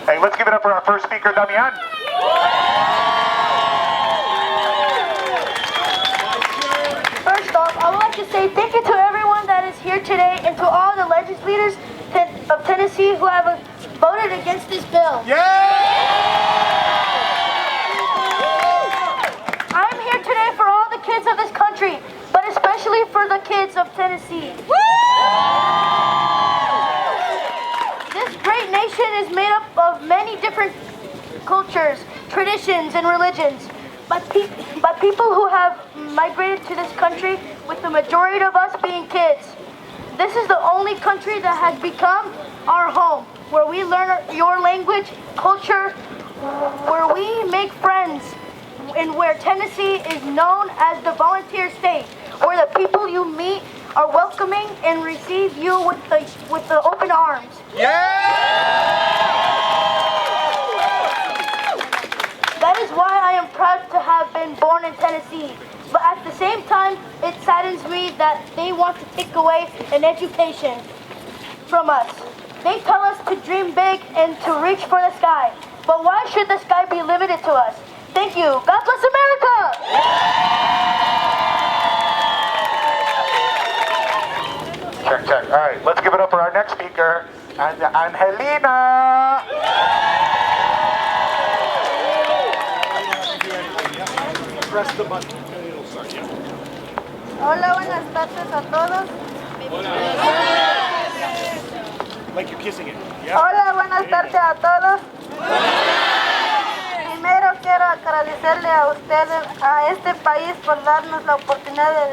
Hey, let's give it up for our first speaker, Damian. First off, I would like to say thank you to everyone that is here today and to all the legislators of Tennessee who have voted against this bill. I'm here today for all the kids of this country, but especially for the kids of Tennessee. This great nation is made up of many different cultures, traditions, and religions. But people who have migrated to this country, with the majority of us being kids. This is the only country that has become our home, where we learn your language, culture, where we make friends, and where Tennessee is known as the volunteer state, where the people you meet are welcoming and receive you with the open arms. That is why I am proud to have been born in Tennessee. But at the same time, it saddens me that they want to take away an education from us. They tell us to dream big and to reach for the sky. But why should the sky be limited to us? Thank you. God bless America! Check, check. All right, let's give it up for our next speaker, Angelina. Press the button. Hola, buenas tardes a todos. Like you're kissing it. Yeah. Hola, buenas tardes a todos. Primero quiero agradecerle a ustedes, a este país, por darnos la oportunidad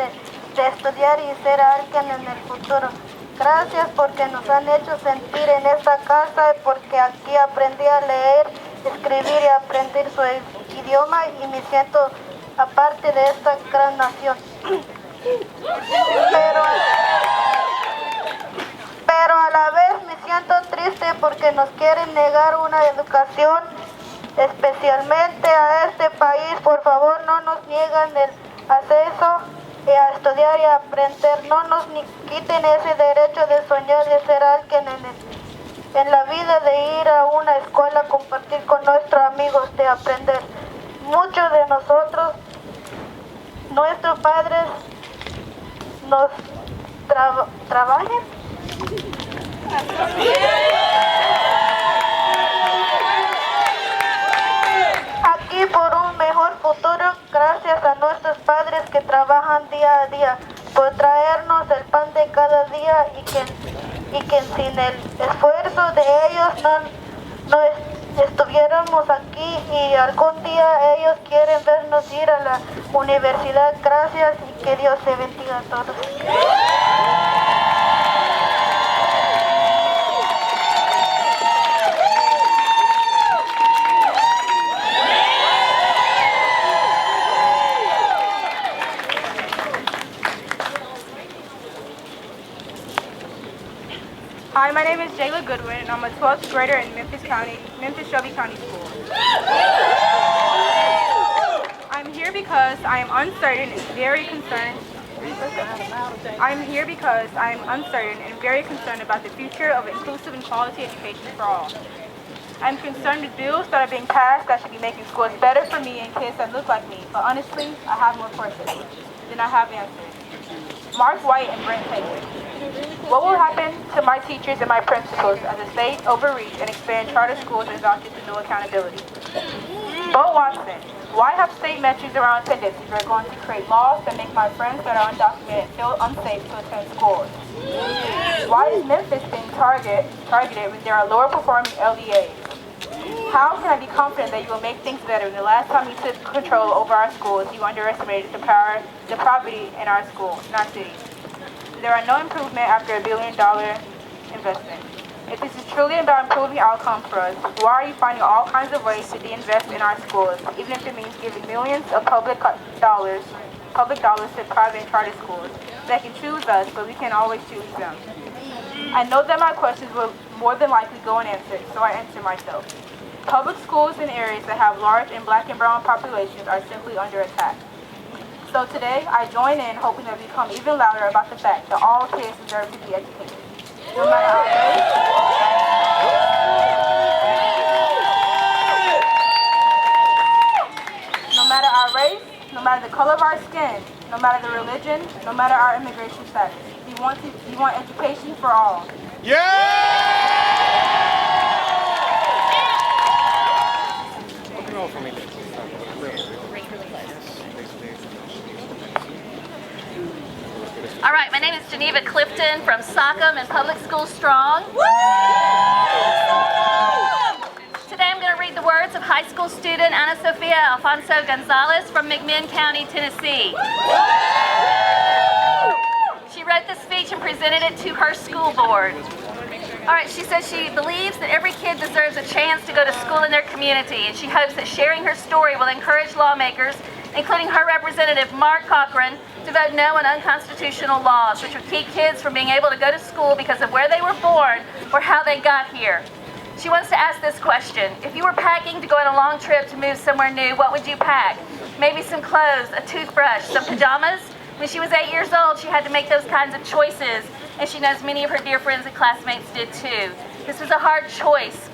de estudiar y ser alguien en el futuro. Gracias porque nos han hecho sentir en esta casa, porque aquí aprendí a leer, escribir y aprender su idioma y me siento aparte de esta gran nación. Pero a la vez me siento triste porque nos quieren negar una educación, especialmente a este país. Por favor, no nos niegan el acceso a estudiar y a aprender. No nos quiten ese derecho de soñar, de ser alguien en la vida, de ir a una escuela, compartir con nuestros amigos, de aprender. Muchos de nosotros, nuestros padres, nos trabajan. Aquí por un mejor futuro, gracias a nuestros padres que trabajan día a día por traernos el pan de cada día y que sin el esfuerzo de ellos no estuviéramos aquí, y algún día ellos quieren vernos ir a la universidad. Gracias y que Dios se bendiga a todos. Hi, my name is Jayla Goodwin, and I'm a 12th grader in Memphis Shelby County School. I'm here because I am uncertain and very concerned. I'm here because I am uncertain and very concerned about the future of inclusive and quality education for all. I'm concerned with bills that are being passed that should be making schools better for me and kids that look like me, but honestly, I have more questions than I have answers. Mark White and Brent Taylor. What will happen to my teachers and my principals as the state overreach and expand charter schools and vouchers to no accountability? Bo Watson. Why have state metrics around attendance if you're going to create laws that make my friends that are undocumented feel unsafe to attend schools? Why is Memphis being targeted when there are lower performing LEAs? How can I be confident that you will make things better when the last time you took control over our schools, you underestimated the poverty in our schools, in our cities? There are no improvement after $1 billion investment. If this is truly about improving outcomes for us, why are you finding all kinds of ways to de-invest in our schools, even if it means giving millions of public dollars to private and charter schools that can choose us, but we can't always choose them? I know that my questions will more than likely go unanswered, so I answer myself. Public schools in areas that have large and black and brown populations are simply under attack. So today, I join in hoping that we become even louder about the fact that all kids deserve to be educated. No matter our race, matter the color of our skin, no matter the religion, no matter our immigration status. We want education for all. All right, my name is Geneva Clifton from Sockham and Public School Strong. Today I'm going to read the words of high school student Ana Sofia Alfonso Gonzalez from McMinn County, Tennessee. She wrote this speech and presented it to her school board. All right, she says she believes that every kid deserves a chance to go to school in their community, and she hopes that sharing her story will encourage lawmakers, including her representative, Mark Cochran, to vote no on unconstitutional laws, which would keep kids from being able to go to school because of where they were born or how they got here. She wants to ask this question. If you were packing to go on a long trip to move somewhere new, what would you pack? Maybe some clothes, a toothbrush, some pajamas? When she was 8 years old, she had to make those kinds of choices, and she knows many of her dear friends and classmates did too. This was a hard choice.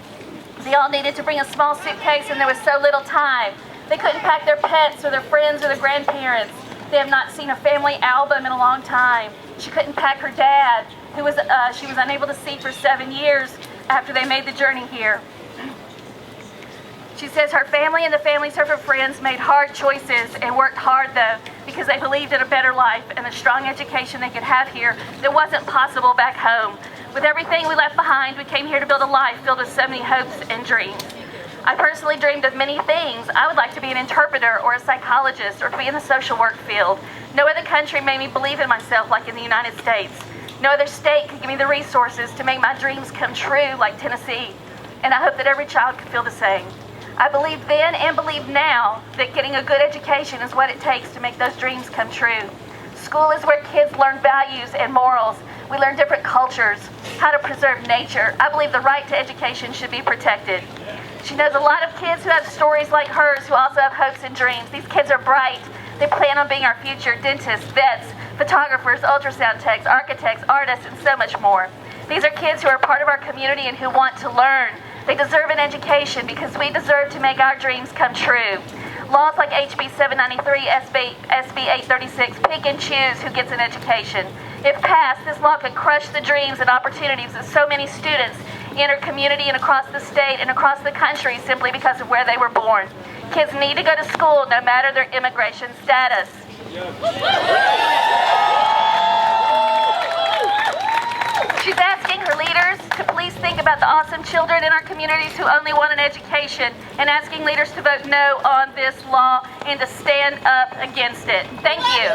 They all needed to bring a small suitcase, and there was so little time. They couldn't pack their pets or their friends or their grandparents. They have not seen a family album in a long time. She couldn't pack her dad, who she was unable to see for 7 years after they made the journey here. She says her family and the families of her friends made hard choices and worked hard, though, because they believed in a better life and a strong education they could have here that wasn't possible back home. With everything we left behind, we came here to build a life filled with so many hopes and dreams. I personally dreamed of many things. I would like to be an interpreter or a psychologist or to be in the social work field. No other country made me believe in myself like in the United States. No other state could give me the resources to make my dreams come true like Tennessee. And I hope that every child could feel the same. I believed then and believe now that getting a good education is what it takes to make those dreams come true. School is where kids learn values and morals. We learn different cultures, how to preserve nature. I believe the right to education should be protected. She knows a lot of kids who have stories like hers who also have hopes and dreams. These kids are bright. They plan on being our future dentists, vets, photographers, ultrasound techs, architects, artists, and so much more. These are kids who are part of our community and who want to learn. They deserve an education because we deserve to make our dreams come true. Laws like HB 793, SB 836 pick and choose who gets an education. If passed, this law could crush the dreams and opportunities of so many students in our community and across the state and across the country simply because of where they were born. Kids need to go to school no matter their immigration status. She's asking her leaders to please think about the awesome children in our communities who only want an education, and asking leaders to vote no on this law and to stand up against it. Thank you.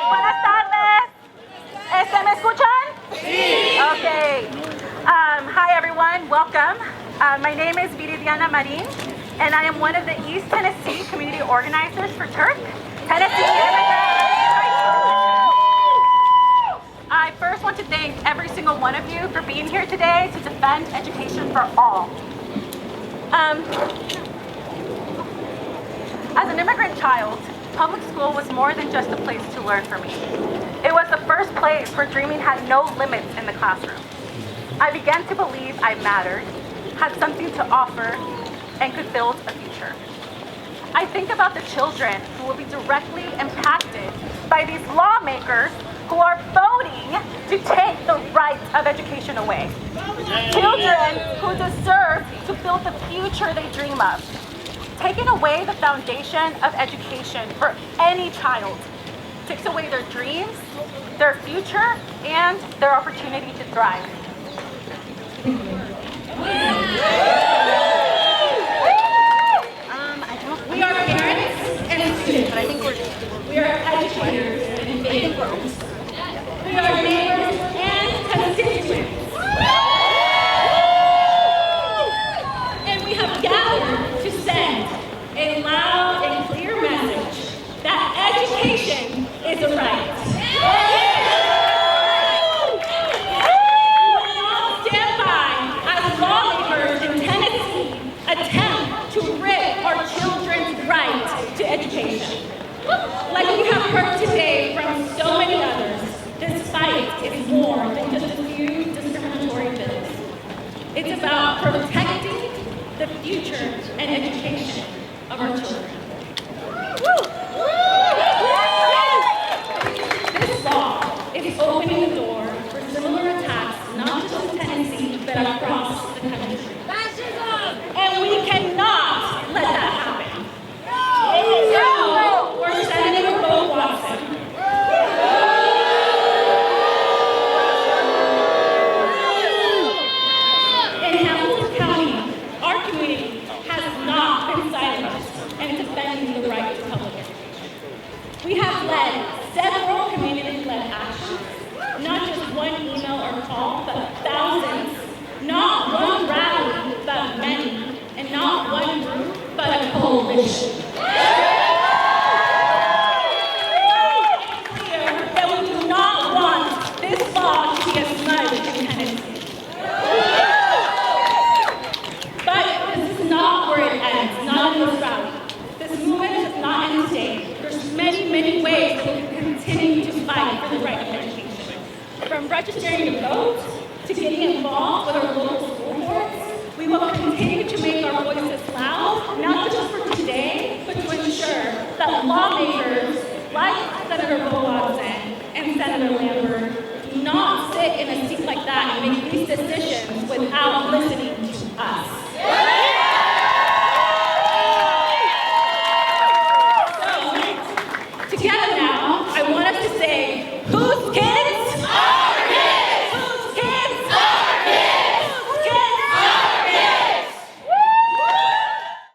Buenas tardes. ¿Me escuchan? Sí. Okay. Hi everyone, welcome. My name is Viridiana Marin, and I am one of the East Tennessee community organizers for TIRRC, Tennessee Immigrant. I first want to thank every single one of you for being here today to defend education for all. As an immigrant child, public school was more than just a place to learn for me. It was the first place where dreaming had no limits in the classroom. I began to believe I mattered, had something to offer, and could build a future. I think about the children who will be directly impacted by these lawmakers who are voting to take the right of education away. Children who deserve to build the future they dream of. Taking away the foundation of education for any child takes away their dreams, their future, and their opportunity to thrive. We are parents and students, but I think we are educators and big folks. We are neighbors and constituents. And we have gathered to send a loud and clear message that education is a right. We all stand by as lawmakers in Tennessee attempt to rid our children's right to education. Like we have heard today from so many others, this fight is more than just a few discriminatory bills. It's about protecting the future and education of our children. fight for the right of education. From registering to vote, to getting involved with our local school boards, we will continue to make our voices loud, not just for today, but to ensure that lawmakers like Senator Bo Watson and Senator Lambert do not sit in a seat like that and make these decisions without listening to us.